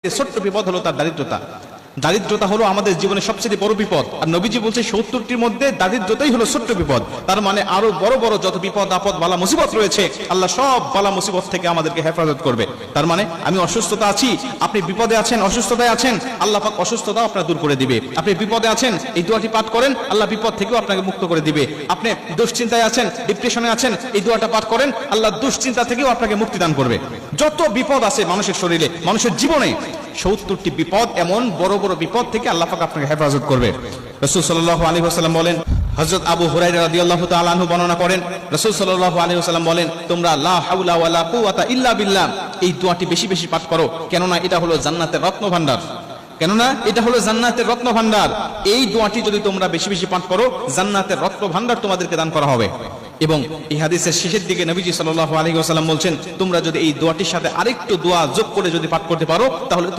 ছোট্ট বিপদ হলো তার দারিদ্রতা। দারিদ্রতা হলো আমাদের জীবনে সবচেয়ে বড় বিপদ। আর নবীজি বলছে 70টির মধ্যে দারিদ্রতাই হলো ছোট্ট বিপদ। তার মানে আরো বড় বড় যত বিপদ আপদ বালা মুসিবত রয়েছে আল্লাহ সব বালা মুসিবত থেকে আমাদেরকে হেফাজত করবে। তার মানে আমি অসুস্থতা আছি, আপনি বিপদে আছেন, অসুস্থতায় আছেন, আল্লাহ পাক অসুস্থতাও আপনার দূর করে দিবে। আপনি বিপদে আছেন, এই দোয়াটি পাঠ করেন, আল্লাহ বিপদ থেকেও আপনাকে মুক্ত করে দিবে। আপনি দুশ্চিন্তায় আছেন, ডিপ্রেশনে আছেন, এই দোয়াটা পাঠ করেন, আল্লাহ দুশ্চিন্তা থেকেও আপনাকে মুক্তি দান করবে। যত বিপদ আছে মানুষের শরীরে, মানুষের জীবনে, 70টি বিপদ, এমন বড় বড় বিপদ থেকে আল্লাহ পাক আপনাকে হেফাজত করবে। রাসূল সাল্লাল্লাহু আলাইহি ওয়াসাল্লাম বলেন, হযরত আবু হুরায়রা রাদিয়াল্লাহু তাআলা আনহু বর্ণনা করেন, রাসূল সাল্লাল্লাহু আলাইহি ওয়াসাল্লাম বলেন, তোমরা লা হাওলা ওয়ালা কুওয়াতা ইল্লা বিল্লাহ এই দোয়াটি বেশি বেশি পাঠ করো, কেননা এটা হলো জান্নাতের রত্নভাণ্ডার। কেননা এটা হলো জান্নাতের রত্নভাণ্ডার। এই দোয়াটি যদি তোমরা বেশি বেশি পাঠ করো, জান্নাতের রত্নভাণ্ডার তোমাদেরকে দান করা হবে। এবং এই হাদিসের শেষের দিকে নবীজি সাল্লাল্লাহু আলাইহি ওয়াসাল্লাম বলছেন, তোমরা যদি এই দোয়াটির সাথে আরেকটু দোয়া যোগ করে যদি পাঠ করতে পারো, তাহলে